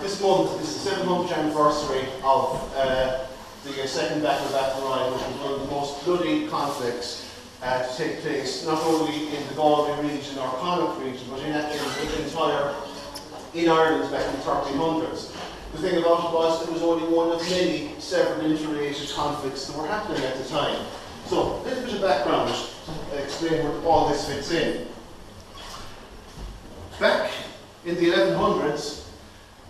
this month is the 700th anniversary of the Second Battle of Athenry, which was one of the most bloody conflicts to take place, not only in the Galway region or Connacht region, but in Ireland back in the 1300s. The thing about it was only one of many several interrelated conflicts that were happening at the time. So, a little bit of background to explain where all this fits in. Back in the 1100s,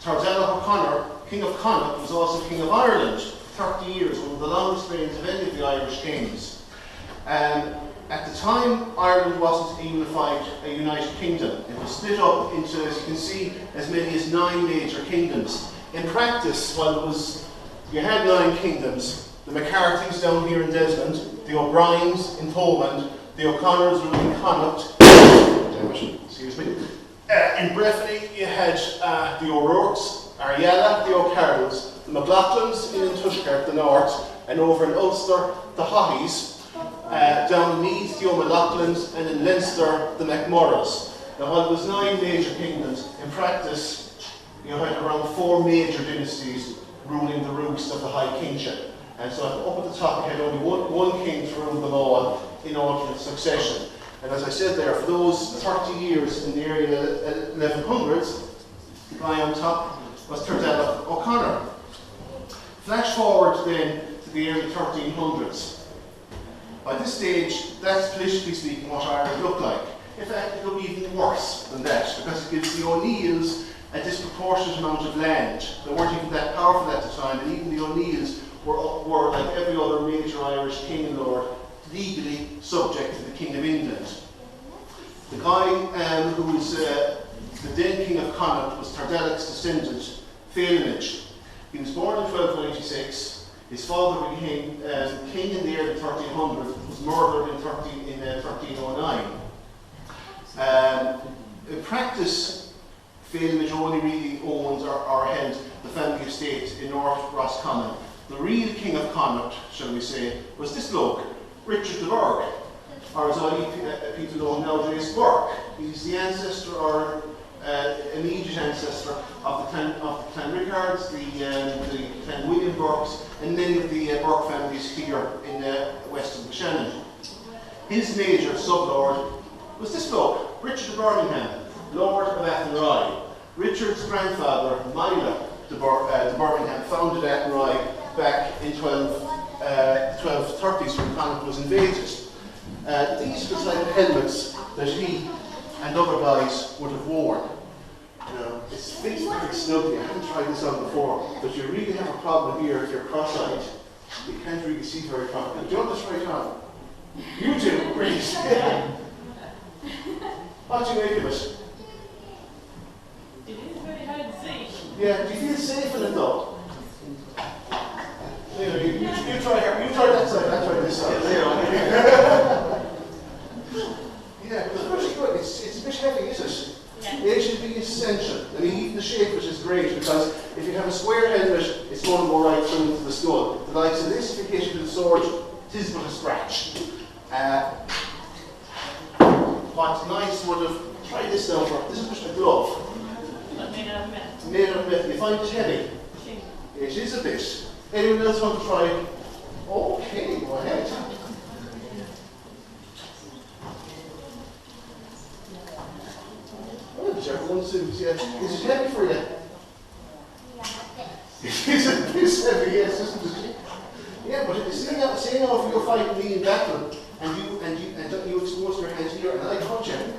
Tardella O'Connor, King of Connacht, was also King of Ireland. 30 years, one of the longest reigns of any of the Irish kings. At the time, Ireland wasn't a united kingdom. It was split up into, as you can see, as many as 9 major kingdoms. In practice, you had 9 kingdoms. The McCarthys down here in Desmond, the O'Briens in Thomond, the O'Connors ruling Connacht. Excuse me. In Breffni, you had the O'Rourke's, Ariella, the O'Carrolls, the McLaughlins in Tushkart, the north, and over in Ulster, the Hottys. Down in Meath, the O'Malaughlins, and in Leinster, the McMurroghs. Now, while there was 9 major kingdoms, in practice, you had around 4 major dynasties ruling the roost of the High Kingship. And so up at the top, you had only one king to rule them all in alternate succession. And as I said there, for those 30 years in the early 1100s, the guy on top was Tardella O'Connor. Flash forward then to the early 1300s. By this stage, that's politically speaking what Ireland looked like. In fact, it looked even worse than that, because it gives the O'Neills a disproportionate amount of land. They weren't even that powerful at the time, and even the O'Neills were like every other major Irish king and lord, legally subject to the King of England. The guy who was the then King of Connacht was Tardella's descendant, Phelanich. He was born in 1296. His father became king in the early 1300s, was murdered in 1309. In practice, Phelanich only really owned or held the family estate in North Roscommon. The real King of Connacht, shall we say, was this bloke, Richard de Burgh, or as people know him nowadays, Burke. He's the ancestor or immediate ancestor of the Clan Rickards, the Clan William Burkes, and many of the Burke families here in west of the Shannon. His major sublord was this bloke, Richard de Birmingham, Lord of Athenry. Richard's grandfather, Mila de Birmingham, founded Athenry back in 1230s when Connacht was invaded. These were the type of helmets that he and other guys would have worn. Now, it's pretty snuggy. I haven't tried this on before, but you really have a problem here if you're cross-eyed. You can't really see very properly. Do you want to try it on? You do, great. What do you make of it? It is very hard to see. Yeah, do you feel safe in it though? Anyway, you try that side, I try this side. Yeah, it's pretty good. It's a bit heavy, is it? Yeah. It should be essential. I mean, even the shape of it is great, because if you have a square helmet, it's going to go right through into the skull. The likes of this, if you hit it with a sword, it is but a scratch. What's nice would have, try this now for, this is just a glove. Made out of metal. Made out of metal. You find it heavy? It is a bit. Anyone else want to try? Okay, go ahead. Whichever one suits you. Is it heavy for you? It's a bit heavy, yes, isn't it? Yeah, but seeing how if you're fighting me in battle and you expose your hands here, and I touch it,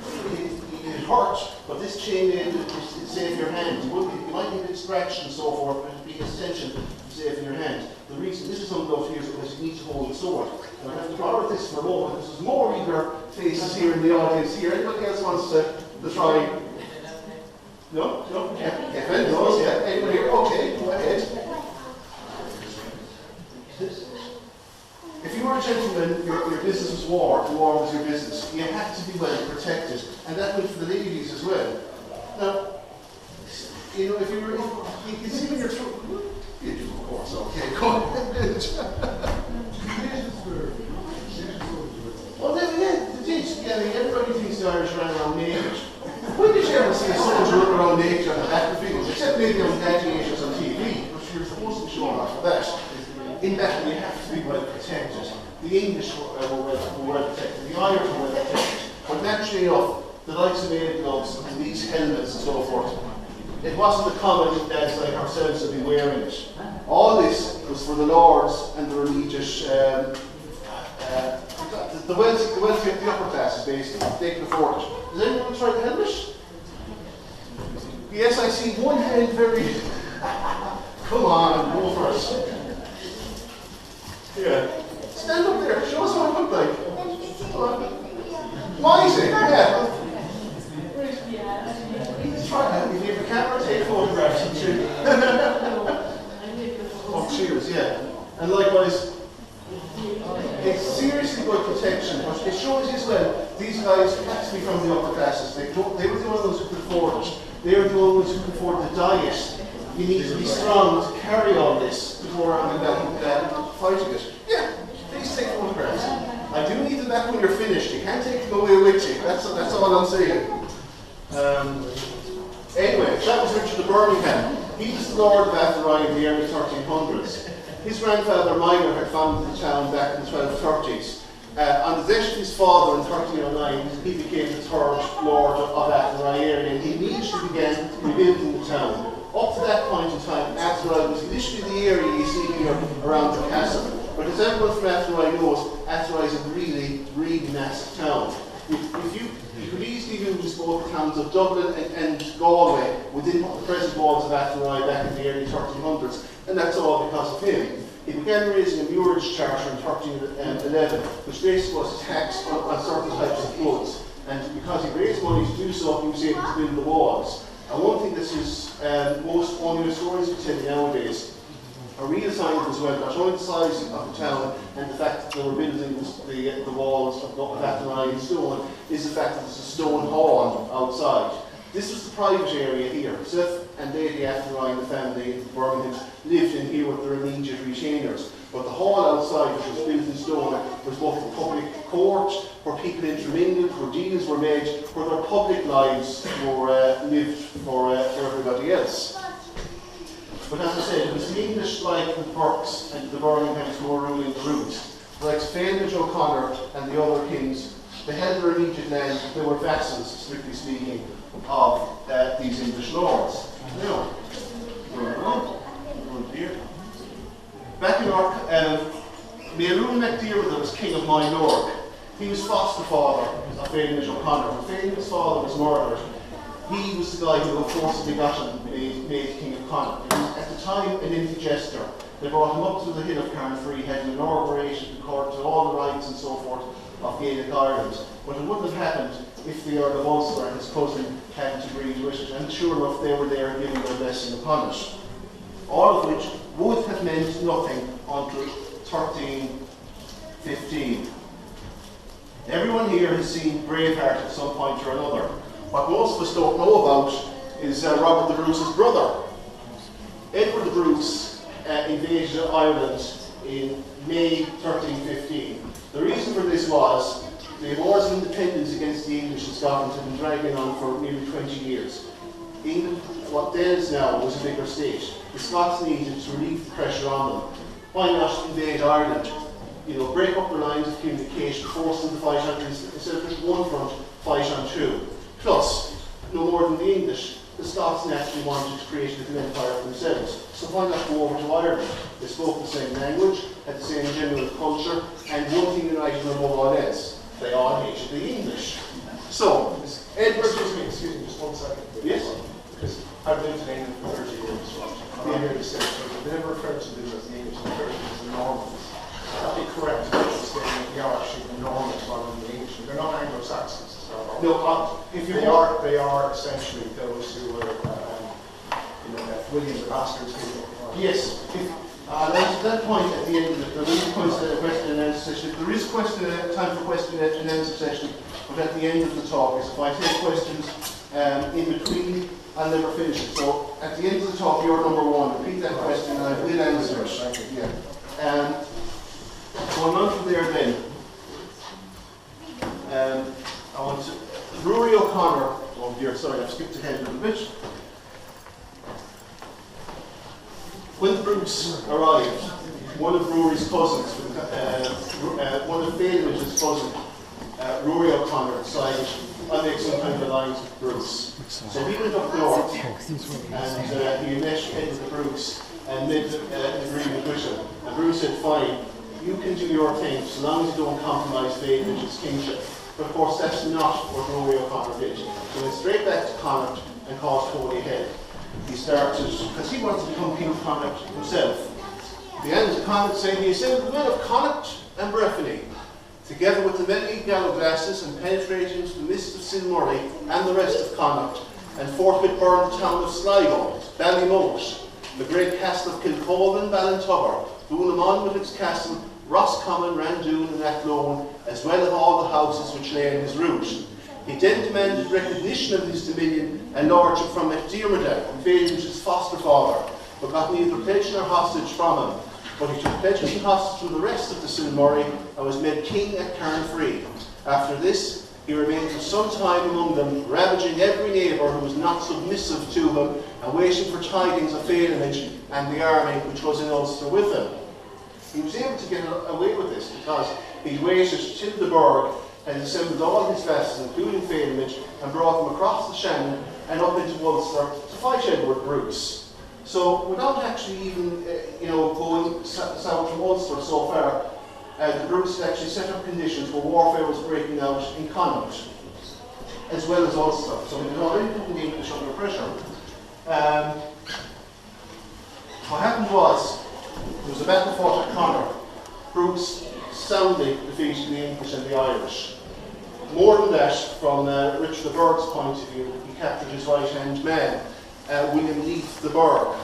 it hurts. But this chain is safe in your hand. You might need a scratch and so forth, but it'd be essential to save in your hand. The reason this is unloved here is because you need to hold the sword. And I have to borrow this for a moment. There's more eager faces here in the audience here. Anybody else wants to try? No? No? Yeah. Kevin knows, yeah. Anyone here? Okay, go ahead. If you were a gentleman, your business was war was your business. You had to be well protected, and that went for the ladies as well. Now, you know, if you were, you can see when you're through, you do, of course, okay, go ahead. Well, then, yeah, I mean, everybody thinks the Irish ran around naked. When did you ever see a soldier run around naked on the battlefield? Except maybe on gladiators on TV, but you're supposed to be showing off for that. In that, you have to be well protected. The English were well protected, the Irish were well protected. But naturally enough, the likes of maid gloves and these helmets and so forth, it wasn't the common lads like ourselves to be wearing it. All this was for the lords and the religious, the wealthy of the upper classes, basically. They could afford it. Does anyone try the helmet? Yes, I see one hand very... Come on, go for it. Yeah. Stand up there, show us what it looked like. Come on. Mighty, yeah. Try that. You need the camera, take photographs and cheers. Oh, cheers, yeah. And likewise, it's seriously good protection, but it shows you as well, these guys had to be from the upper classes. They were the ones who could afford it. They were the ones who could afford the diet. You need to be strong to carry on this before fighting it. Yeah, please take photographs. I do need them back when you're finished. You can't take them away with you. That's all I'm saying. Anyway, that was Richard of Birmingham. He was the Lord of Athenry in the early 1300s. His grandfather Minor had founded the town back in the 1230s. On the death of his father in 1309, he became the third Lord of Athenry area, and he immediately began rebuilding the town. Up to that point in time, Athenry was literally the area you see here around the castle. But as everyone from Athenry knows, Athenry is a really, really massive town. You could easily lose both the towns of Dublin and Galway within the present walls of Athenry back in the early 1300s, and that's all because of him. He began raising a muirage charter in 1311, which basically was a tax on certain types of goods. And because he raised money to do so, he was able to build the walls. And one thing that is most only historians would tell you nowadays, a real sign as well, not only the size of the town and the fact that they were building the walls of Athenry in stone, is the fact that there's a stone hall outside. This was the private area here. Seth and Lady Athenry and the family in Birmingham lived in here with their immediate retainers. But the hall outside, which was built in stone, was both a public court where people intermingled, where deals were made, where their public lives were lived for everybody else. But as I said, it was the English like the Burkes and the Birminghams who were ruling the route. Like Fenage O'Connor and the other kings, they held their immediate land, they were vassals, strictly speaking, of these English lords. Now, back in York, Maelún MacDiarmid was king of Minor. He was foster father of Fenage O'Connor. When Fenage's father was murdered, he was the guy who forcibly got him made king of Connacht. He was at the time an indigestor. They brought him up to the hill of Carnfree, had him inaugurated according to all the rights and so forth of Gaelic Ireland. But it wouldn't have happened if the Earl of Ulster and his cousin hadn't agreed with it, and sure enough they were there giving their blessing upon it. All of which would have meant nothing until 1315. Everyone here has seen Braveheart at some point or another. What most of us don't know about is Robert the Bruce's brother. Edward the Bruce invaded Ireland in May 1315. The reason for this was the wars of independence against the English in Scotland had been dragging on for nearly 20 years. England, what then is now, was a bigger state. The Scots needed to relieve the pressure on them. Why not invade Ireland? You know, break up the lines of communication, force them to fight on, instead of just one front, fight on two. Plus, no more than the English, the Scots naturally wanted to create a little empire for themselves. So why not go over to Ireland? They spoke the same language, had the same general culture, and one thing united them above all else: they all hated the English. So, Edward... Excuse me, just 1 second. Yes? Because I've lived in England for 30 years. I'm here to say, they never refer to them as the English, they refer to them as the Normans. That'd be correct to say they are actually the Normans rather than the English. They're not Anglo-Saxons. No, if you they are essentially those who were, William the Bastard's people. Yes. At that point, at the end of it, there is a question and answer session. There is time for question and answer session, but at the end of the talk, if I take questions in between, I'll never finish it. So at the end of the talk, you're number one. Repeat that question and I will answer it. Yeah. Going on from there then, I want to... Rory O'Connor, oh dear, sorry, I've skipped ahead a little bit. When the Brutes arrived, one of Rory's cousins, one of Phelimid's cousins, Rory O'Connor, decided I'll make some kind of alliance with Bruce. So he went up north and he met with the Bruce and made an agreement with him. And Bruce said, fine, you can do your thing so long as you don't compromise Phelimid's kingship. But of course that's not what Rory O'Connor did. So he went straight back to Connacht and caused Holyhead. He started, because he wanted to become King of Connacht himself. The end of Connacht saying he assembled the men of Connacht and Breffni, together with the many gallowglasses, and penetrated into the midst of Silmurray and the rest of Connacht, and forthwith burned the town of Sligo, Ballymote, the great castle of Kilcolman, Ballintubber, Doonamon with its castle, Roscommon, Randoon and Athlone, as well as all the houses which lay in his route. He then demanded recognition of his dominion and lordship from MacDiarmid, Phelimid's foster father, but got neither pledge nor hostage from him. But he took pledges and hostage from the rest of the Silmurray and was made king at Carnfree. After this, he remained for some time among them, ravaging every neighbour who was not submissive to him and waiting for tidings of Phelimid and the army which was in Ulster with him. He was able to get away with this because he waited till the burg and assembled all his vassals, including Phelimid, and brought them across the Shannon and up into Ulster to fight Edward Bruce. So without actually even going south from Ulster so far, the Bruce had actually set up conditions where warfare was breaking out in Connacht, as well as Ulster. So it was already putting the English under pressure. What happened was, there was a battle fought at Connacht. Bruce soundly defeated the English and the Irish. More than that, from Richard the Bird's point of view, he captured his right-hand man, William Leith the Burg.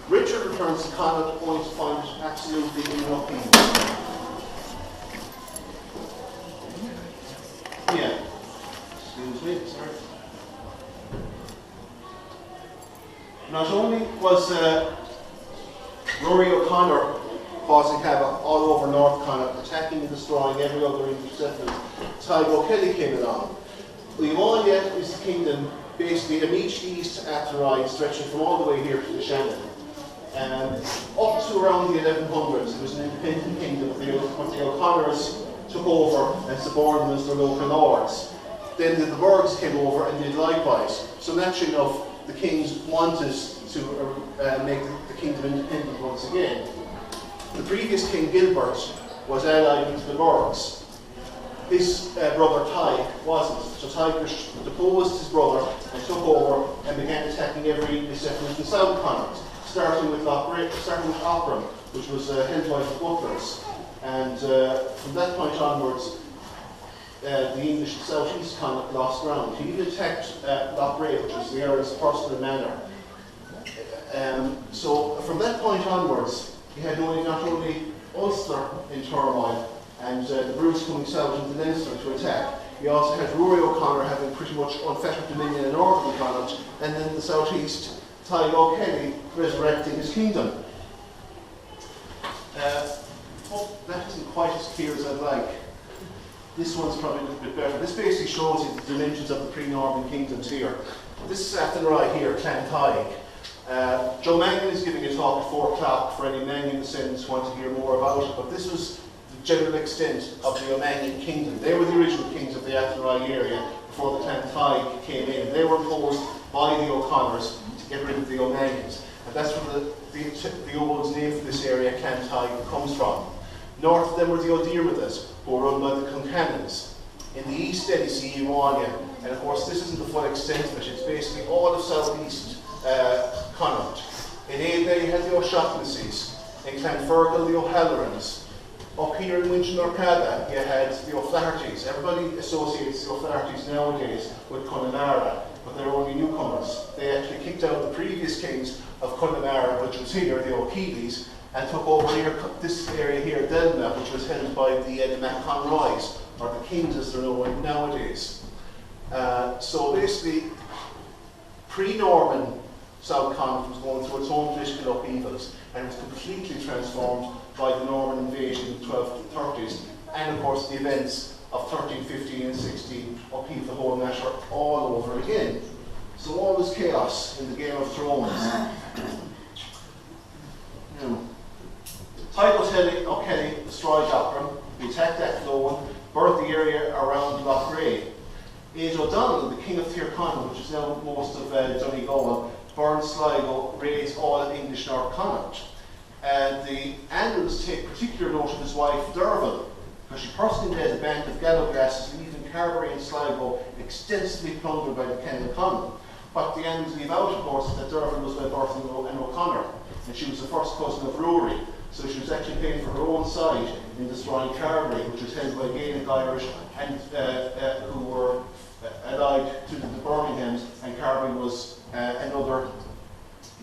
Richard returns to Connacht only to find it absolutely nothing. Yeah. Excuse me, sorry. Not only was Rory O'Connor causing havoc all over North Connacht, attacking and destroying every other English settlement, Tadhg O'Kelly came along. Livonia is the kingdom basically immediately east to Athenry, stretching from all the way here to the Shannon. Up to around the 1100s, it was an independent kingdom, but the O'Connors took over and supported them as their local lords. Then the Burghs came over and did likewise. So naturally enough, the kings wanted to make the kingdom independent once again. The previous king, Gilbert, was allied with the Burghs. His brother Tadhg wasn't, so Tadhg deposed his brother and took over and began attacking every settlement in South Connacht, starting with Ockram, which was held by the Butlers. And from that point onwards, the English in South East Connacht lost ground. He even attacked Loughrea, which was the Earl's personal manor. So from that point onwards, he had not only Ulster in turmoil, and the Bruce coming south into Leinster to attack. We also had Rory O'Connor having pretty much unfettered dominion in northern Connacht, and then the southeast, Tadhg O'Kelly resurrecting his kingdom. That isn't quite as clear as I'd like. This one's probably a little bit better. This basically shows you the dimensions of the pre-Norman kingdoms here. This is Athenry here, Clan Tadhg. Joe Mangan is giving a talk at 4 o'clock for any Mangan descendants who want to hear more about it, but this was the general extent of the O'Manian kingdom. They were the original kings of the Athenry area before the Clan Tadhg came in. They were imposed by the O'Connors to get rid of the O'Manians. And that's where the old name for this area, Clan Tadhg, comes from. North of them were the O'Diarmid's, who were run by the Concannons. In the east then you see Iwania, and of course this isn't the full extent of it, it's basically all of southeast Connacht. In Aidley you had the O'Shaughnessy's, in Clanfergal the O'Hallorans. Up here in Winchin-Orcada you had the O'Flahertys. Everybody associates the O'Flahertys nowadays with Connemara, but they're only newcomers. They actually kicked out the previous kings of Connemara, which was here, the O'Keelys, and took over here, this area here, Delna, which was held by the MacConroys, or the kings as they're known nowadays. So basically, pre-Norman South Connacht was going through its own political upheavals, and was completely transformed by the Norman invasion in the 1230s, and of course the events of 13, 15 and 16 upheaved the whole matter all over again. So all was chaos in the Game of Thrones. Tyler O'Kelly destroyed Athenry, he attacked Athlone, burnt the area around Lochray. Age O'Donnell, the king of Tyrconnell, which is now most of Donegal, burned Sligo, raised all English North Connaught. The annals take particular note of his wife Derval, because she personally led a band of gallowgrasses leaving Carbery and Sligo extensively plundered by the Ken O'Connell. What the annals leave out, of course, is that Derval was by birth an O'Connor, and she was the first cousin of Rory, so she was actually paying for her own side in destroying Carbery, which was held by Gaelic Irish and who were allied to the Birminghams, and Carbery was another,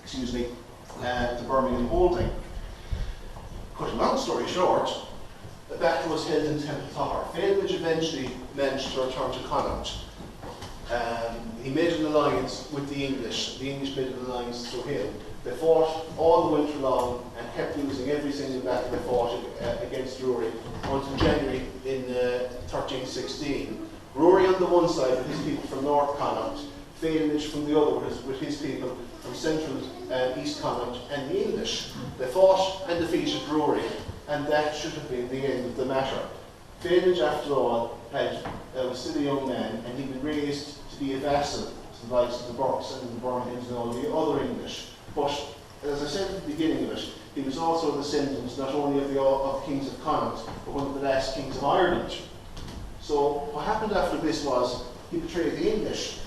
the Birmingham holding. Cut a long story short, the battle was held in Templetar. Failwich eventually managed to return to Connaught. He made an alliance with the English made an alliance through him. They fought all the winter long and kept losing every single battle they fought against Rory until January in 1316. Rory on the one side with his people from North Connaught, Failwich from the other with his people from central East Connaught and the English. They fought and defeated Rory, and that should have been the end of the matter. Failwich, after all, was still a young man, and he'd been raised to be a vassal to the likes of the Burkes and the Birminghams and all the other English. But, as I said at the beginning of it, he was also a descendant not only of the kings of Connaught, but one of the last kings of Ireland. So, what happened after this was, he betrayed the English.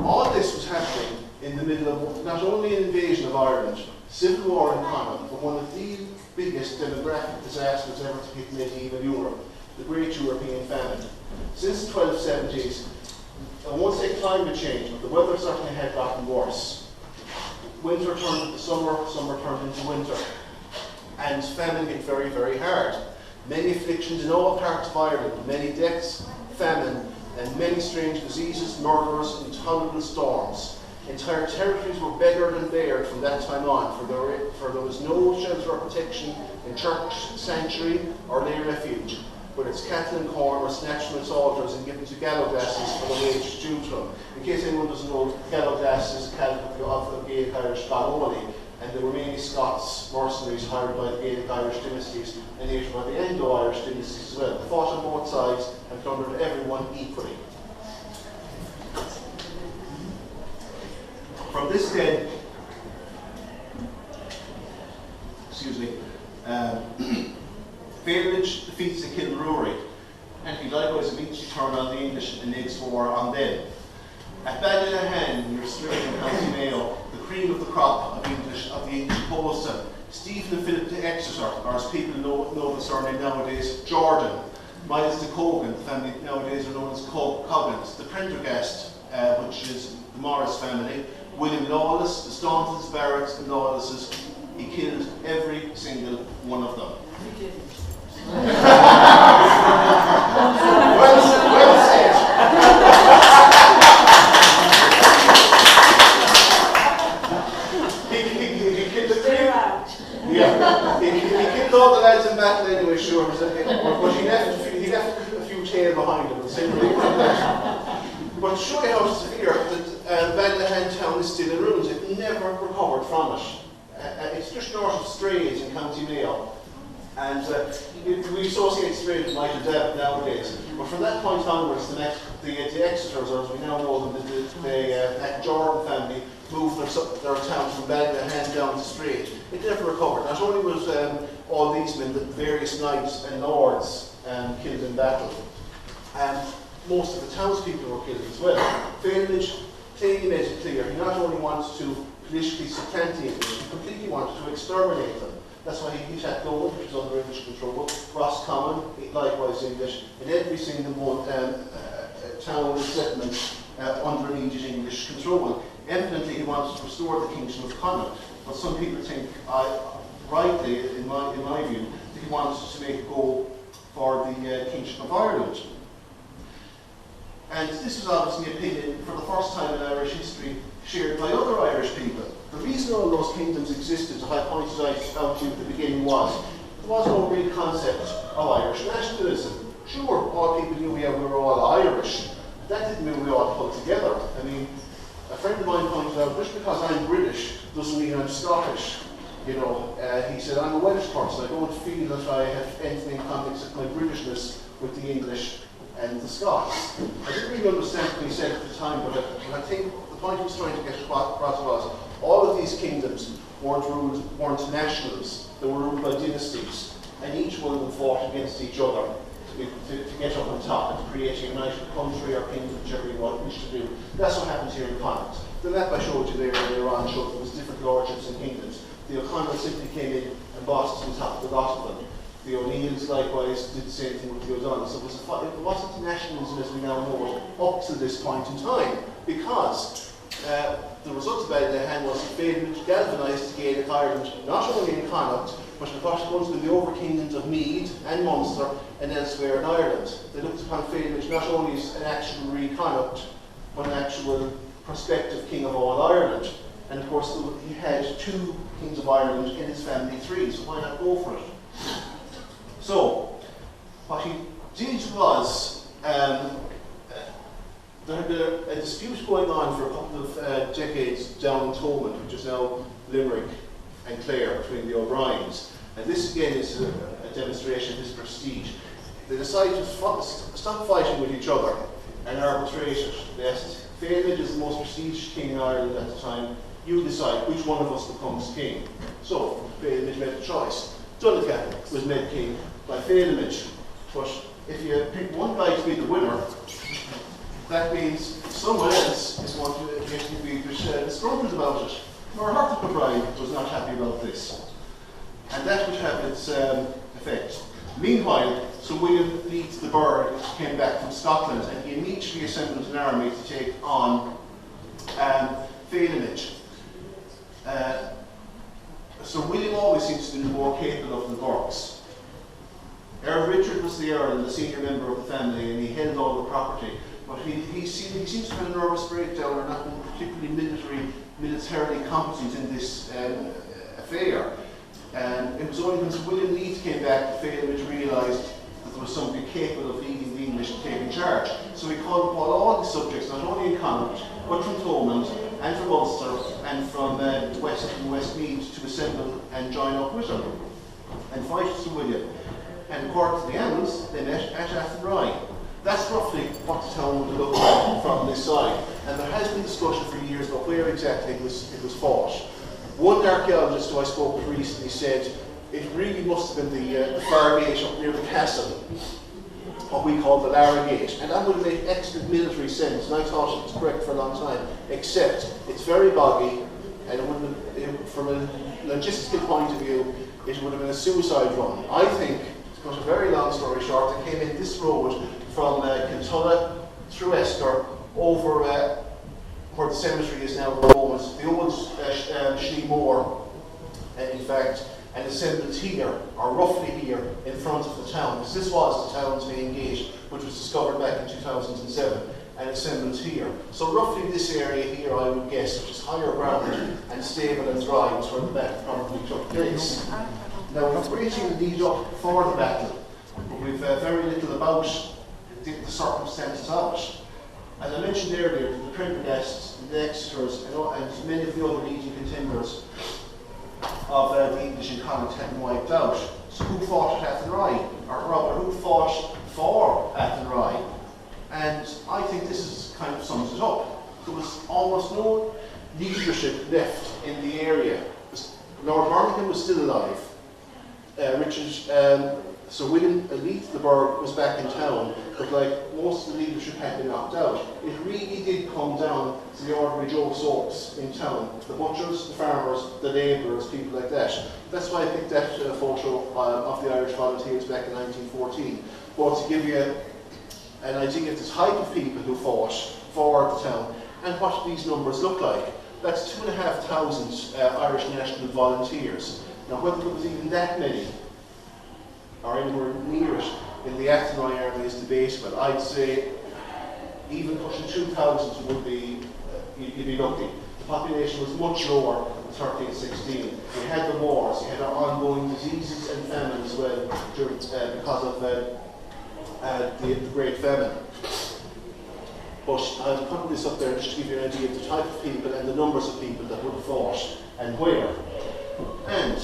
All this was happening in the middle of not only an invasion of Ireland, civil war in Connaught, but one of the biggest demographic disasters ever to hit medieval Europe, the Great European Famine. Since the 1270s, I won't say climate change, but the weather certainly had gotten worse. Winter turned into summer, summer turned into winter, and famine hit very, very hard. Many afflictions in all parts of Ireland, many deaths, famine, and many strange diseases, murders, intolerable storms. Entire territories were beggared and bared from that time on, for there was no shelter or protection in church, sanctuary, or lay refuge, but its cattle and corn were snatched from its altars and given to gallowglasses for the wage due to them. In case anyone doesn't know, gallowglasses is a category of the Gaelic Irish Galway, and they were mainly Scots mercenaries hired by the Gaelic Irish dynasties and later by the Anglo-Irish dynasties as well. They fought on both sides and plundered everyone equally. From this then, Failwich defeats the Kilruary, and he likewise immediately turned on the English and makes war on them. At Ballynahan, near String in County Mayo, the cream of the crop of the English coast, Stephen and Philip de Exeter, or as people know the surname nowadays, Jordan. Miles de Cogan, the family nowadays are known as Coggins. The Prendergast, which is the Morris family. William Lawless, the Stauntons, Barretts, and Lawlesses. He killed every single one of them. He didn't. Well said. He killed the They're out. Yeah, he killed all the lads in battle anyway, sure, but he left a few tail behind him. But to show you how severe that Ballynahan town is still in ruins, it never recovered from it. It's just north of Strays in County Mayo, and we associate Strays with Michael Devitt nowadays. But from that point onwards, the Exeters, or as we now know them, the Jordan family, moved their town from Ballynahan down to Strays. It never recovered. Not only was all these men, the various knights and lords killed in battle, most of the townspeople were killed as well. Failwich plainly made it clear he not only wanted to politically supplant the English, he completely wanted to exterminate them. That's why he hit Athlone, which was under English control, Roscommon, likewise English, and every single one town and settlement under immediate English control. Evidently he wanted to restore the kingdom of Connaught, but some people think, rightly in my view, that he wanted to make a go for the kingdom of Ireland. And this was obviously an opinion for the first time in Irish history shared by other Irish people. The reason all those kingdoms existed, as I pointed out to you at the beginning, was there was no real concept of Irish nationalism. Sure, all people knew we were all Irish, that didn't mean we all pulled together. I mean, a friend of mine pointed out, just because I'm British doesn't mean I'm Scottish. You know, he said, I'm a Welsh person. I don't feel that I have anything in context of my Britishness with the English and the Scots. I didn't really understand what he said at the time, but I think the point he was trying to get across was all of these kingdoms weren't nationals. They were ruled by dynasties, and each one of them fought against each other to get up on top and to create a united country or kingdom, whichever you wish to do. That's what happens here in Connacht. The map I showed you there earlier on showed there was different lordships and kingdoms. The O'Connells simply came in and bossed on top of the lot of them. The O'Neills likewise did the same thing with the O'Donnells. So it wasn't nationalism as we now know it up to this point in time, because the result of Adrian was it failed to galvanise the Gaelic Ireland, not only in Connacht, but in what was going to be the over-kingdoms of Meath and Munster and elsewhere in Ireland. They looked upon Failmich not only as an actual Connacht, but an actual prospective king of all Ireland. And of course, he had 2 kings of Ireland in his family tree, so why not go for it? So, what he did was, there had been a dispute going on for a couple of decades down in Thomond, which is now Limerick and Clare, between the O'Briens. And this again is a demonstration of his prestige. They decided to stop fighting with each other and arbitrate it. They asked, Failmich is the most prestigious king in Ireland at the time. You decide which one of us becomes king. So, Failmich made a choice. Dunnacattle was made king by Failmich. But if you pick one guy to be the winner, that means someone else is going to get to be disgruntled about it. Martyn was not happy about this. And that would have its effect. Meanwhile, Sir William Leeds the Bird came back from Scotland, and he immediately assembled an army to take on Failmich. Sir William always seems to be more capable of the Burkes. Earl Richard was the Earl and the senior member of the family, and he held all the property. But he seems to have a nervous breakdown and not been particularly militarily competent in this affair. And it was only when Sir William Leeds came back that Failmich realised that there was somebody capable of leading the English and taking charge. So he called upon all the subjects, not only in Connacht, but from Thomond and from Ulster and from Westmeath, to assemble and join up with him and fight Sir William. And according to the annals, they met at Athenry. That's roughly what the town would look like from this side. And there has been discussion for years about where exactly it was fought. One archaeologist who I spoke with recently said it really must have been the far gate up near the castle, what we call the Lara Gate. And that would make excellent military sense, and I thought it was correct for a long time, except it's very boggy, and it would have been, from a logistical point of view, it would have been a suicide run. I think, to cut a very long story short, they came in this road from Kintulla through Esker over where the cemetery is now at the moment, the old Shneemore, in fact, and assembled here, or roughly here, in front of the town. Because this was the town's main gate, which was discovered back in 2007, and assembled here. So roughly this area here, I would guess, which is higher ground and stable and dry, was where the battle probably took place. Now, we're creating the lead up for the battle, but we've very little about the circumstances of it. As I mentioned earlier, the Prendergasts, the Exeters, and many of the other leading contenders of the English in Connacht had been wiped out. So who fought at Athenry? Or rather, who fought for Athenry? And I think this is kind of sums it up. There was almost no leadership left in the area. Lord Martyn was still alive. Sir William Leeds the Bird was back in town, but like most of the leadership had been knocked out. It really did come down to the ordinary Joe Soaps in town. The butchers, the farmers, the labourers, people like that. That's why I picked that photo of the Irish Volunteers back in 1914. But to give you an idea of the type of people who fought for the town and what these numbers look like. That's 2,500 Irish National Volunteers. Now whether there was even that many or anywhere near it in the Athenry army is debatable. I'd say even pushing 2,000 would be, you'd be lucky. The population was much lower in 1316. We had the wars, you had ongoing diseases and famine as well because of the Great Famine. But I've put this up there just to give you an idea of the type of people and the numbers of people that would have fought and where. And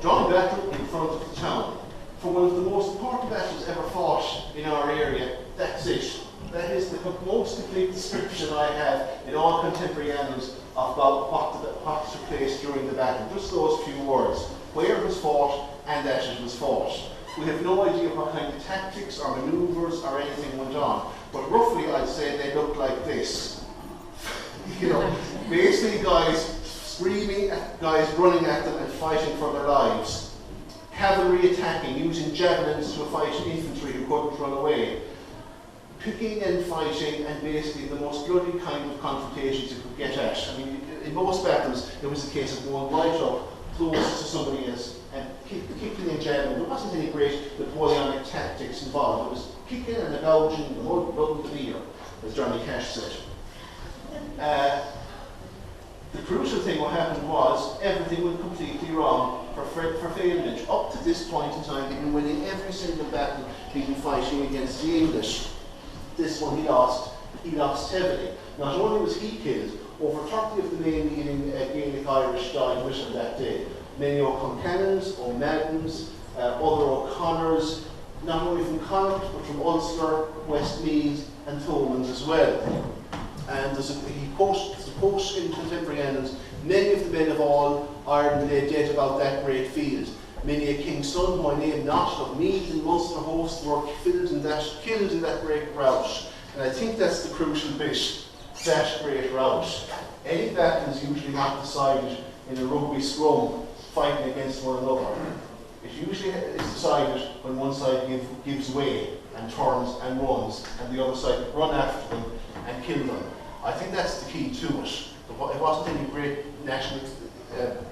John battle in front of the town. For one of the most important battles ever fought in our area, that's it. That is the most complete description I have in all contemporary annals about what took place during the battle. Just those few words. Where it was fought and that it was fought. We have no idea what kind of tactics or manoeuvres or anything went on. But roughly I'd say they looked like this. You know, basically guys screaming at guys running at them and fighting for their lives. Cavalry attacking, using javelins to fight infantry who couldn't run away. Picking and fighting, and basically the most bloody kind of confrontations you could get at. I mean, in most battles, it was a case of going right up, close to somebody else, and kicking and jabbing. There wasn't any great Napoleonic tactics involved. It was kicking and gouging, the mud, blood, and the beer, as Johnny Cash said. The crucial thing what happened was everything went completely wrong for Failage. Up to this point in time, he'd been winning every single battle he'd been fighting against the English. This one he lost heavily. Not only was he killed, over 30 of the main leading Gaelic Irish died with him that day. Many O'Concannons, O'Maddens, other O'Connors, not only from Connacht, but from Ulster, Westmeath and Thomond as well. And he quotes in contemporary annals, many of the men of all Ireland lay dead about that great field. Many a king's son, who I name not, of Meath and Munster hosts were killed in that great rout. And I think that's the crucial bit, that great rout. Any battle is usually not decided in a rugby scrum, fighting against one another. It usually is decided when one side gives way and turns and runs, and the other side run after them and kill them. I think that's the key to it. It wasn't any great national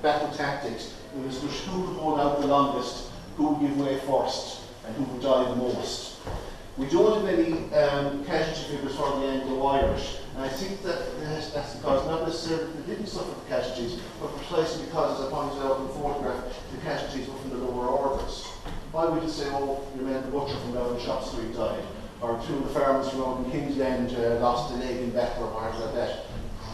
battle tactics. It was just who could hold out the longest, who would give way first, and who would die the most. We don't have any casualty figures for the Anglo-Irish, and I think that's because not necessarily they didn't suffer the casualties, but precisely because, as I pointed out in the photograph, the casualties were from the lower orders. Why would you say, oh, your man the butcher from down in Shop Street died, or two of the farmers from out in Kingsland lost a leg in battle or whatever like that?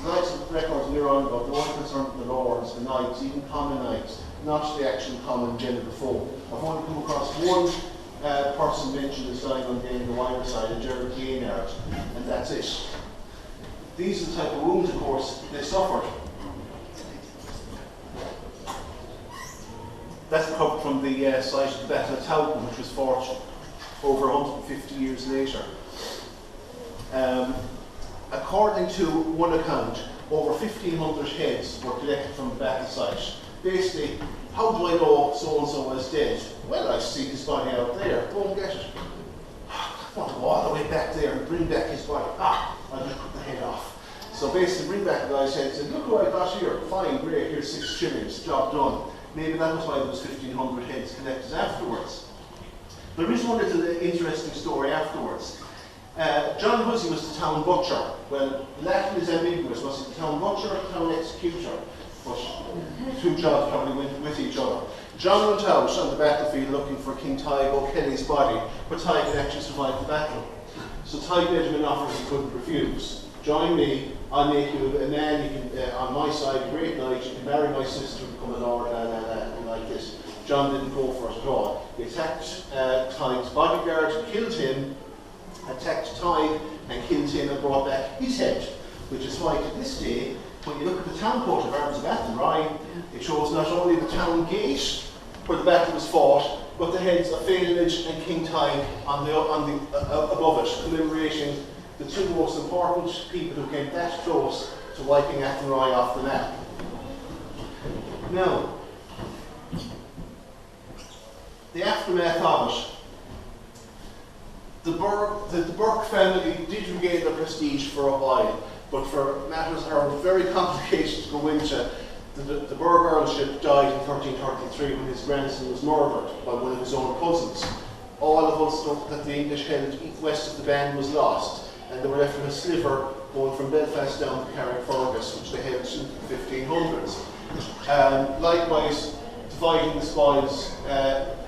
The likes of records we're on about, the one concerned with the lords, the knights, even common knights, not the actual common general folk. I've only come across one person mentioned as dying on the Anglo-Irish side, a Gerald Gaynard, and that's it. These are the type of wounds, of course, they suffered. That's recovered from the site of the Battle of Towton, which was fought over 150 years later. According to one account, over 1,500 heads were collected from the battle site. Basically, how do I know so-and-so is dead? Well, I see his body out there. Go and get it. I want to go all the way back there and bring back his body. I'll just cut the head off. So basically, bring back the guy's head and say, look who I got here. Fine, great, here's 6 shillings, job done. Maybe that was why there was 1,500 heads collected afterwards. There is one little interesting story afterwards. John Hussey was the town butcher. Well, Latin is ambiguous. Was he the town butcher or the town executor? But the two jobs probably went with each other. John went out on the battlefield looking for King Tig O'Kelly's body, but Tig had actually survived the battle. So Tig made him an offer he couldn't refuse. Join me, I'll make you a man, you can, on my side, a great knight, you can marry my sister, become a lord, and like this. John didn't go for it at all. He attacked Tig's bodyguard, killed him, attacked Tig and killed him and brought back his head, which is why to this day, when you look at the town coat of Arms of Athenry, it shows not only the town gate where the battle was fought, but the heads of Failage and King Tig above it, commemorating the two most important people who came that close to wiping Athenry off the map. Now, the aftermath of it. The Burke family did regain their prestige for a while, but for matters that are very complicated to go into, the Burke Earlship died in 1333 when his grandson was murdered by one of his own cousins. All of Ulster that the English held west of the Bann was lost, and they were left with a sliver going from Belfast down to Carrickfergus, which they held in the 1500s. Likewise, dividing the spoils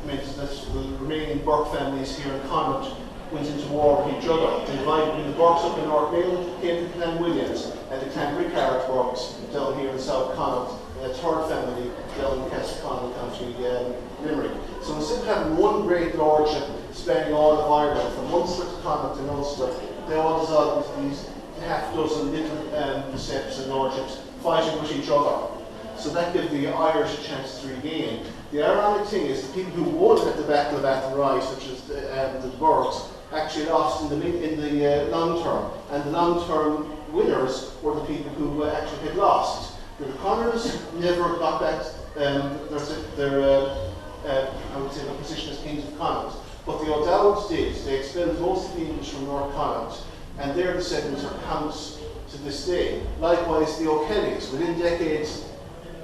meant that the remaining Burke families here in Connaught went into war with each other. They divided between the Burkes up in North Mayo, came to Clan Williams, and the Clan Ricard Burkes down here in South Connaught, and a third family down in Castleknock, County Limerick. So instead of having one great lordship spanning all of Ireland, from Munster to Connaught to Ulster, they all dissolved into these half dozen little steps and lordships fighting with each other. So that gave the Irish a chance to regain. The ironic thing is the people who won at the Battle of Athenry, such as the Burkes, actually lost in the long term, and the long term winners were the people who actually had lost. The Connors never got back their I would say their position as kings of Connaught, but the O'Dowds did. They expelled most of the English from North Connaught, and their descendants are counts to this day. Likewise, the O'Kellys, within decades,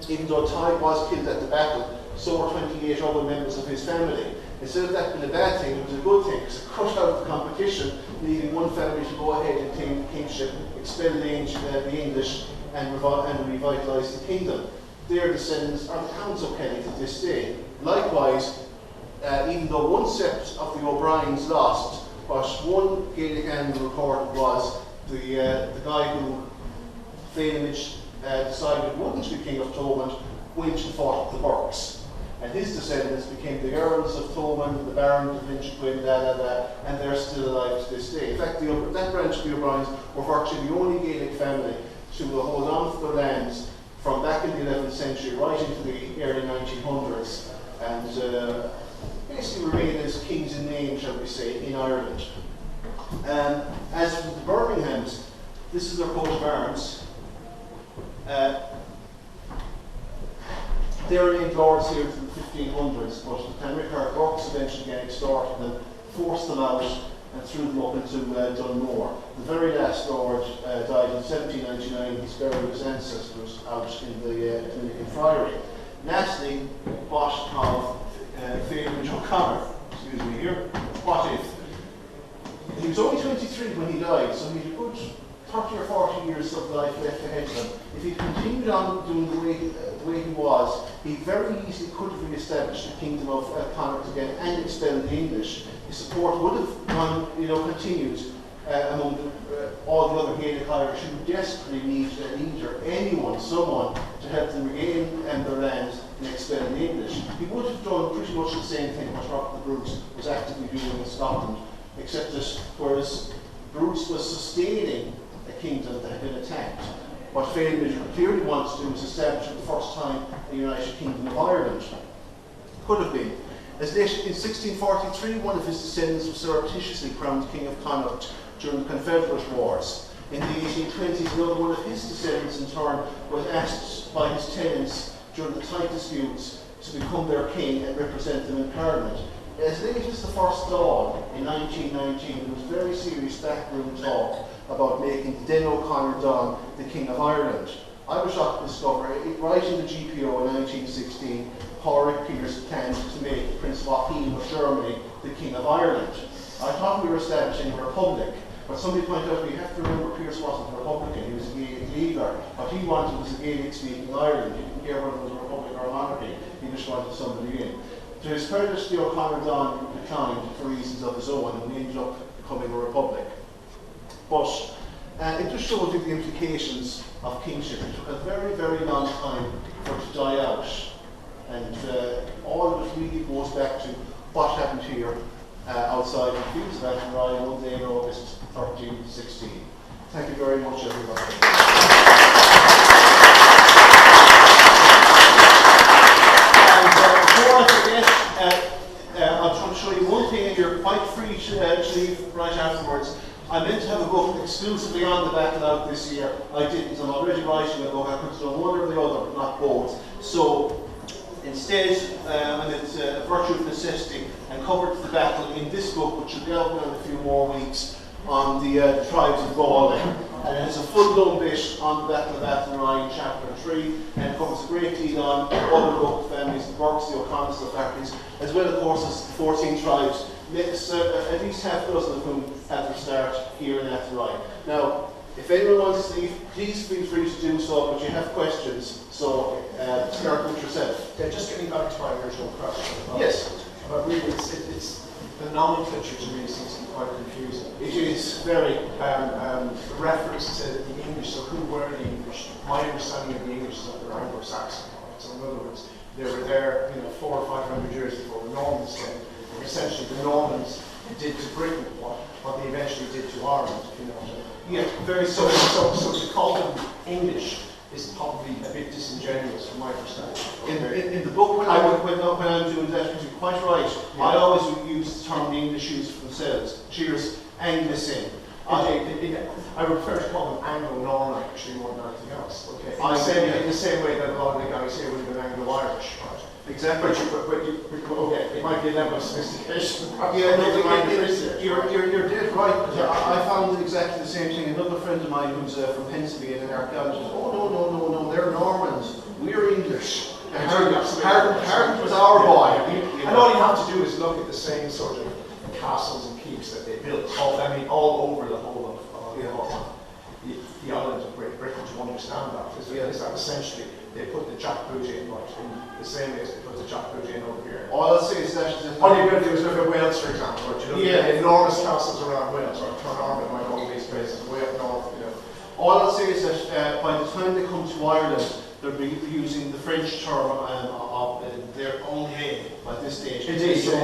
even though Tadhg was killed at the battle, so were 28 other members of his family. Instead of that being a bad thing, it was a good thing, because it cut out the competition, leaving one family to go ahead and claim kingship, expel the English, and revitalise the kingdom. Their descendants are the Counts O'Kelly to this day. Likewise, even though one sept of the O'Briens lost, what one Gaelic annal recorded was the guy who Féinimid decided wouldn't be king of Thomond went and fought the Burkes. And his descendants became the Earls of Thomond, the Barons of Inchiquin, and they're still alive to this day. In fact, that branch of the O'Briens were virtually the only Gaelic family to hold on to their lands from back in the 11th century right into the early 1900s, and basically remain as kings in name, shall we say, in Ireland. As for the Birminghams, this is their coat of arms. They remained lords here through the 1500s, but the Clan Ricard Burkes eventually again extorted them, forced them out, and threw them up into Dunmore. The very last lord died in 1799. He's buried with his ancestors out in the Dominican Friary. Lastly, what of Féinimid O'Connor? Excuse me here. What if? He was only 23 when he died, so he had a good 30 or 40 years of life left ahead of him. If he continued on doing the way he was, he very easily could have re-established the kingdom of Connaught again and expelled the English. His support would have continued among all the other Gaelic Irish who desperately needed a leader, someone to help them regain their land and expel the English. He would have done pretty much the same thing what Robert the Bruce was actively doing in Scotland, except that whereas Bruce was sustaining a kingdom that had been attacked, what Féinimid clearly wanted to do was establish for the first time a united kingdom of Ireland. Could have been. As late in 1643, one of his descendants was surreptitiously crowned King of Connaught during the Confederate Wars. In the 1820s, another one of his descendants in turn was asked by his tenants during the tight disputes to become their king and represent them in Parliament. As late as the first dawn in 1919, there was very serious backroom talk about making Den O'Connor Donn the King of Ireland. I was shocked to discover, right in the GPO in 1916, Pádraig Pearse planned to make Prince Joachim of Germany the King of Ireland. I thought we were establishing a republic, but somebody pointed out we have to remember Pearse wasn't a Republican, he was a Gaelic leader. What he wanted was a Gaelic-speaking Ireland. He didn't care whether it was a republic or a monarchy, he just wanted somebody in. To his credit, the O'Connor Donn declined for reasons of his own, and we ended up becoming a republic. But it just shows you the implications of kingship. It took a very, very long time for it to die out. And all of it really goes back to what happened here outside the fields of Athenry one day in August 1316. Thank you very much, everybody. Before I forget, I'll try to show you one thing, and you're quite free to leave right afterwards. I meant to have a book exclusively on the battle out this year. I didn't. I'm already writing a book. I could have done one or the other, but not both. So instead, I meant Virtue of Necessity and covered the battle in this book, which will be out in a few more weeks, on the tribes of Galway. And it has a full-blown bit on the Battle of Athenry in Chapter 3, and it covers a great deal on other local families, the Burkes, the O'Connors, the Flahertys, as well, of course, as 14 tribes, at least half a dozen of whom have their start here in Athenry. Now, if anyone wants to leave, please feel free to do so, but you have questions, so start with yourself. Yeah, just getting back to my original question. Yes. But really, it's the nomenclature to me seems to be quite confusing. It is very. The reference to the English, so who were the English? My understanding of the English is that they're Anglo-Saxon. Right? So in other words, they were there 400 or 500 years before the Normans came. And essentially, the Normans did to Britain what they eventually did to Ireland. You know what I mean? Yeah, very So to call them English is probably a bit disingenuous from my perspective. In the book, when I'm doing that, you're quite right. Yeah. I always use the term the English use for themselves. Cheers, Anglicin. I prefer to call them Anglo-Norman actually more than anything else. Okay. In the same way that a lot of the guys here would have been Anglo-Irish, right? Exactly. Okay, it might be a level of sophistication. Yeah, no, you're dead right. I found exactly the same thing. Another friend of mine who's from Pennsylvania, an archaeologist, no, they're Normans. We're English. Harden was our boy. And all you have to do is look at the same sort of castles and keeps that they built. All over the whole of the island of Great Britain to understand that. Is that essentially they put the jackboot in in the same way as they put the jackboot in over here. All I'll say is that all you're going to do is look at Wales, for example. Right? You look at the enormous castles around Wales, or Carnarvon, like all these places, way up north. You know. All I'll say is that by the time they come to Ireland, they'll be using the French term of their own name by this stage. Indeed. So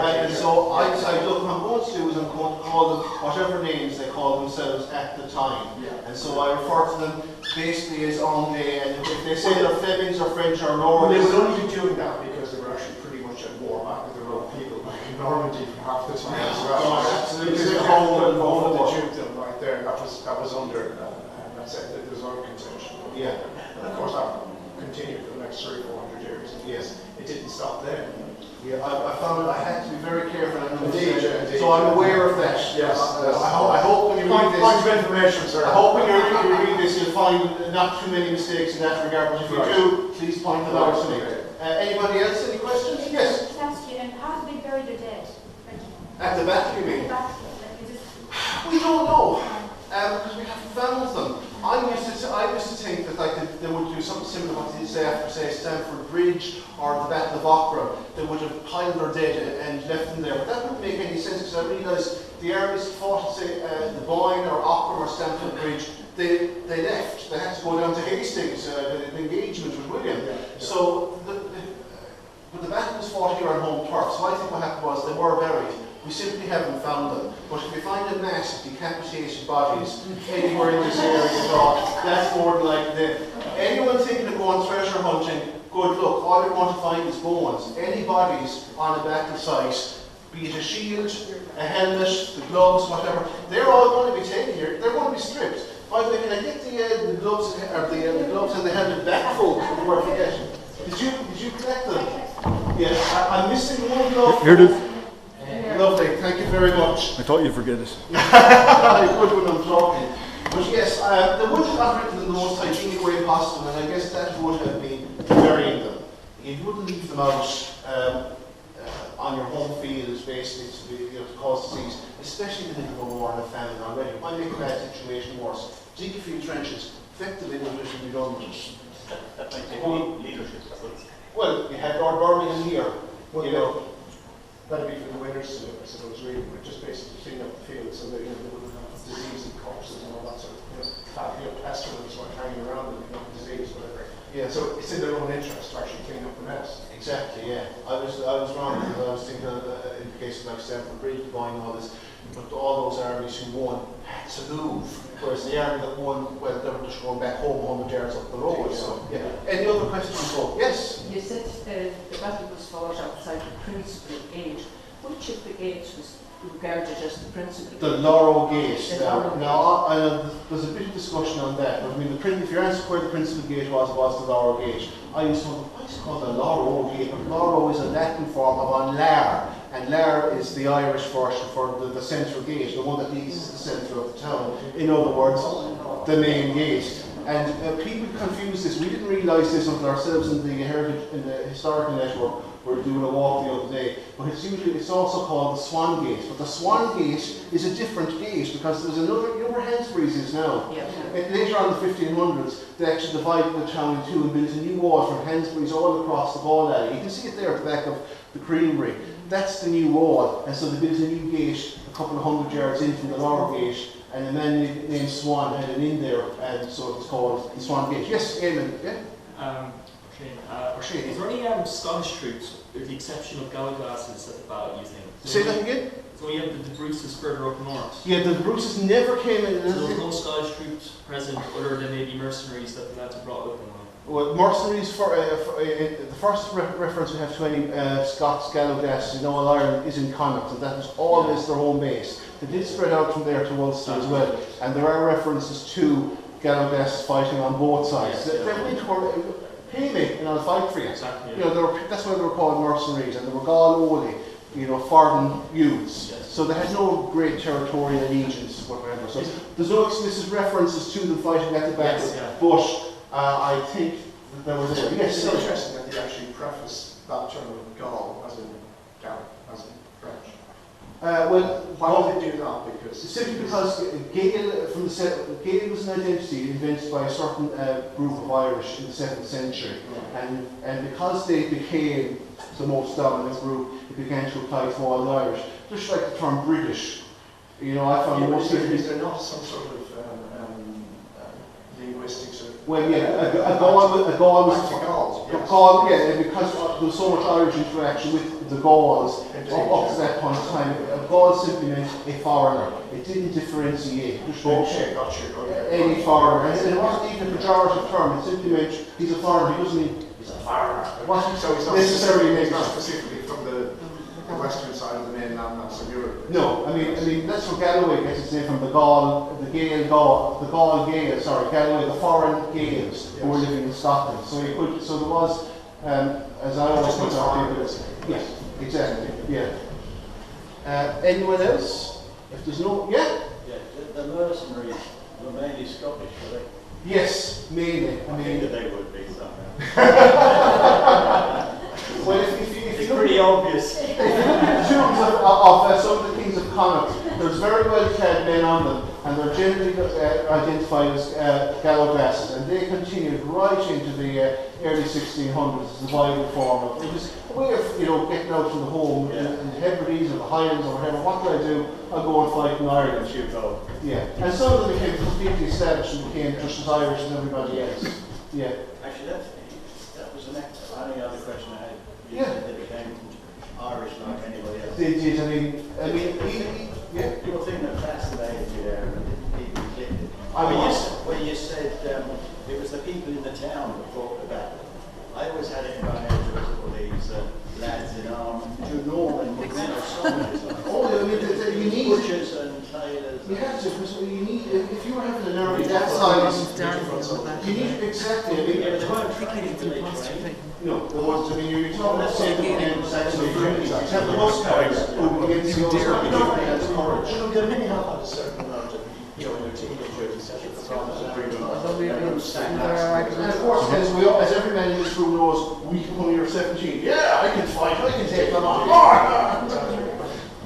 I decided, look, what I'm going to do is I'm going to call them whatever names they call themselves at the time. Yeah. And so I refer to them basically as Anglais, and if they say they're Flemings or French or Normans. They would only be doing that because they were actually pretty much at war back with their own people back in Normandy for half the time. Absolutely. The whole of the dukedom right there, that was under, let's say, the Reserve contention. Yeah. And of course that continued for the next 300 or 400 years. Yes. It didn't stop there. Yeah, I found I had to be very careful. Indeed. So I'm aware of that. Yes. I hope when you read this, point of information, sir. I hope when you read this, you'll find not too many mistakes in that regard. But if you do, please point them out to me. Anybody else? Any questions? Yes. Just ask you, how do they bury their dead? At the back, you mean? We don't know, because we haven't found them. I used to think that they would do something similar to what they say after, say, Stamford Bridge or the Battle of Aughrim. They would have piled their dead and left them there. But that wouldn't make any sense, because I realised the armies fought, say, the Boyne or Aughrim or Stamford Bridge. They left. They had to go down to Hastings, the engagement with William. Yeah. So, but the battle was fought here on home turf. So I think what happened was they were buried. We simply haven't found them. But if you find a mass of decapitated bodies anywhere in this area at all, that's more than likely. Anyone thinking of going treasure hunting, good luck. All you're going to find is bones. Any bodies on a battle site, be it a shield, a helmet, the gloves, whatever, they're all going to be taken here. They're going to be stripped. By the way, can I get the gloves or the gloves and the helmet back, folks, before I forget? Did you collect them? Yes. I'm missing one glove. Here it is. Lovely, thank you very much. I thought you'd forget it. I could when I'm talking. But yes, they would have written in the most hygienic way possible, and I guess that would have been burying them. You wouldn't leave them out on your home fields, basically, to cause disease, especially in the middle of a war and a famine already. It might make a bad situation worse. Dig a few trenches, effectively, what should be done with it. Leadership. Well, you had Lord Birmingham here, Well, you know. That'd be for the winners to do, I suppose, really, but just basically clean up the field so that they wouldn't have disease and corpses and all that sort of, pestilence like hanging around them, disease, whatever. Yeah. So it's in their own interest to actually clean up the mess. Exactly, yeah. I was wrong, because I was thinking in the case of like Stamford Bridge, buying all this, but all those armies who won had to move, whereas the army that won, well, they were just going back home 100 yards up the road. So, yeah. Any other questions? Yes? You said the battle was fought outside the principal gate. Which of the gates was regarded as the principal The gate? Lorrow Gate. The Lorrow Now, there's a bit of discussion on that, but I mean, if you're asking where the principal gate was the Lorrow Gate. I used to wonder, why is it called the Lorrow Gate? But Lorrow is a Latin form of an lar, and lar is the Irish version for the central gate, the one that leads to the centre of the town. In other words, the main gate. And people confuse this. We didn't realise this until ourselves in the historical network. We were doing a walk the other day, but it's also called the Swan Gate. But the Swan Gate is a different gate because there's another, you know where Hansbury's is now? Yeah. Later on in the 1500s, they actually divided the town in two and built a new wall from Hansbury's all across the ball alley. You can see it there at the back of the creamery. that's the new wall, and so they built a new gate a couple of 100 yards in from the lower gate, and a man named Swan had an in there, and so it's called the Swan Gate. Yes, Eamon, yeah? Shane, is there any Scottish troops, with the exception of gallowglasses at the battle, you think? Say that again? So you have the Bruces further up north. Yeah, the Bruces never came in. So there were no Scottish troops present, other than maybe mercenaries that the lads had brought with them? Well, mercenaries, the first reference we have to any Scots gallowglasses in all Ireland is in Connacht, and that was always their home base. They did spread out from there to Ulster as well, and there are references to gallowglasses fighting on both sides. They went for pay me and I'll fight for you. Exactly. You know, that's why they were called mercenaries, and they were Gaul only, you know, foreign youths. Yes. So they had no great territorial allegiance, whatever. So there's no explicit references to them fighting at the back, but I think that there was a... Yes, it's interesting that they actually preface that term of Gaul as in Gael, as in French. Why did they do that? Because simply because Gael was an identity invented by a certain group of Irish in the 7th century, and because they became the most dominant group, it began to apply to all the Irish. Just like the term British, you know, I found most of it. Is there not some sort of linguistics? Well, yeah, a Gaul was Gaul, yeah, because there was so much Irish interaction with the Gauls up to that point in time. A Gaul simply meant a foreigner. It didn't differentiate. Any foreigner, and it wasn't even a pejorative term. It simply meant he's a foreigner. He doesn't mean he's a foreigner. It wasn't so it's not necessarily it's not specifically from the western side of the mainland, that's of Europe. No, I mean that's where Galloway gets its name from. The Gaul, Galloway, the foreign Gaels who were living in Scotland. So there was, as I always point out, yes, exactly, yeah. Anyone else? If there's no, yeah. Yeah, the mercenaries were mainly Scottish, were they? Yes, mainly. I mean, they would be somehow. Well, if it's pretty obvious. If you look at the tombs of some of the kings of Connacht, there's very well-clad men on them, and they're generally identified as gallowglasses, and they continued right into the early 1600s as a viable form of. It was a way of, you know, getting out from the home in the Hebrides or the Highlands or whatever. What do I do? I'll go and fight in Ireland. Yeah, and some of them became completely established and became just as Irish as everybody else. Yeah. Actually, that was the only other question I had. Yeah. They became Irish like anybody else. They did. I mean, yeah. Your thing that fascinated me there, and people clicked it. When you said it was the people in the town that fought the battle. I always had it in my head that all these lads in arms, Norman, Oh, I mean, you need butchers and tailors. You have to, because you need, if you were having an army that size, you need exactly. I mean, no, there was. I mean, you're talking about saying again, Saxon Germany. Except the most guys who against the other side, that's courage. You know, they really have had a certain amount of, you know, in their teenagers, etc. And of course, as every man in this room knows, when you're 17, yeah, I can fight, I can take them on.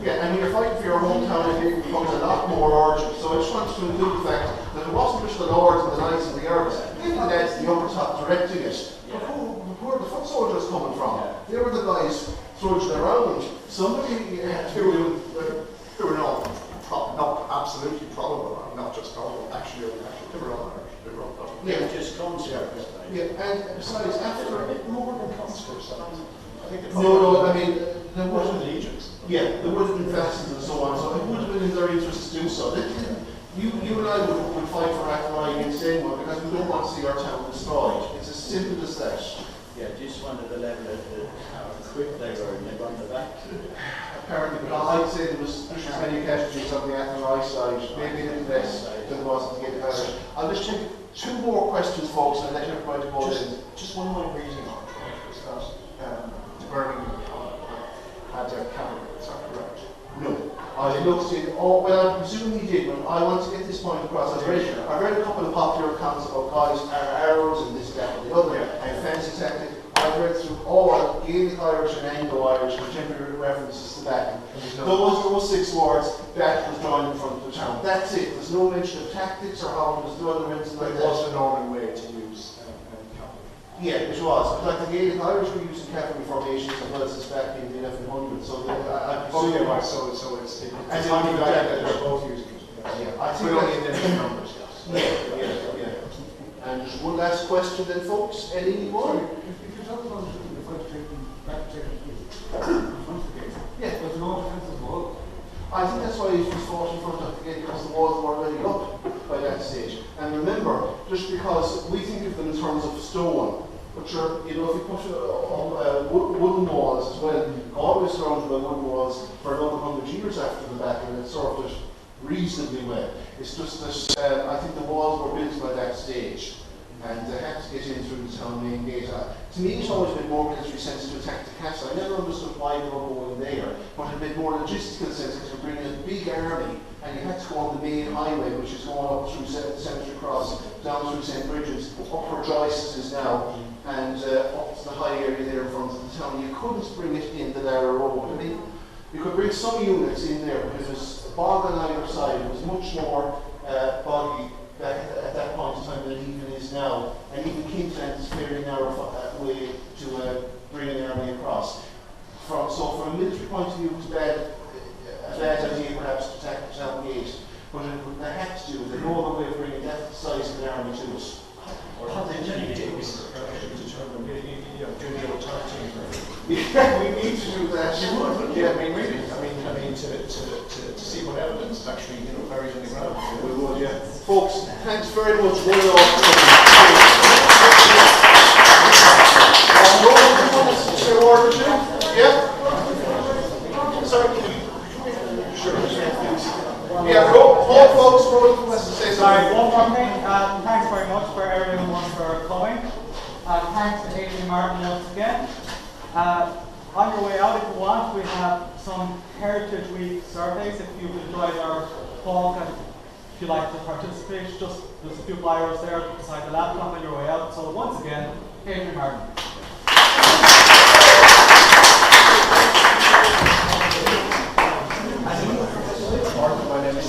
Yeah, and when you're fighting for your hometown, it becomes a lot more urgent. So I just wanted to include the fact that it wasn't just the lords and the knights and the earls, even the lads, the upper top directing it. But who are the foot soldiers coming from? They were the guys trudging around. Somebody who were not absolutely probable, not just probable, actually they were all Irish. They were all probable. Yeah, just conscripts. Yeah, and besides, after more than conscripts, I think no, I mean, there was was legions. yeah, there would have been fasces and so on, so it would have been in their interest to do so. You and I would fight for Athenry against anyone because we don't want to see our town destroyed. It's as simple as that. Yeah, just wondered the level of how quick they were and they won the back. Apparently, but I'd say there was just as many casualties on the Athenry side, maybe a little less than there was on the Gaelic Irish. I'll just take 2 more questions, folks, and let everybody go in. Just one of my reading on it was that the Birmingham had their cavalry. Is that correct? No. I looked in, well, I presume he did, but I want to get this point across. I've read a couple of popular accounts about guys, arrows and this, that, and the other, and fancy tactics. I've read through all Gaelic Irish and Anglo-Irish contemporary references to that. Those 6 words, that was drawn in front of the town. That's it. There's no mention of tactics or how it was done or anything like that. It was the Norman way to use cavalry. Yeah, it was. But like the Gaelic Irish were using cavalry formations as well since back in the 1100s. So So it's And funny then that they're both using it. Yeah, I think But only in that- different numbers, yes. Yeah. And just one last question then, folks. Any more? If you're talking about the French taking back once again, Yeah. there's no defensive wall. I think that's why it was fought in front of the gate, because the walls were already up by that stage. And remember, just because we think of them in terms of stone, but sure, you know, if you put wooden walls as well, Galway was surrounded by wooden walls for another 100 years after the battle, and it served it reasonably well. It's just that I think the walls were built by that stage, and they had to get in through the town main gate. To me, it's always been more military sense to attack the castle. I never understood why they were going there, but it made more logistical sense because you're bringing a big army, and you had to go on the main highway, which is going up through Cemetery Cross, down through St. Bridget's, up where Joyce's is now, and up to the high area there in front of the town. You couldn't bring it in the narrow road. I mean, you could bring some units in there, but it was bog on either side. It was much more boggy back at that point in time than it even is now. And even Kingsland is a fairly narrow way to bring an army across. So from a military point of view, it was a bad idea perhaps to attack the town gate. But they had to do it. They no other way of bringing that size of an army to it. How did you determine, do the old time team? Yeah, we need to do that. You would, yeah, I mean, really, I mean, to see what evidence is actually, buried in the ground. We would, yeah. Folks, thanks very much. Well done. Yeah? Sorry. Sure. Yeah, all folks, Roland wants to say Sorry, something. one more thing. Thanks very much for everyone for coming. Thanks to Adrian and Martyn once again. On your way out, if you want, we have some Heritage Week surveys. If you've enjoyed our talk and if you'd like to participate, just there's a few flyers there beside the laptop on your way out. So once again, Adrian and Martyn. My name is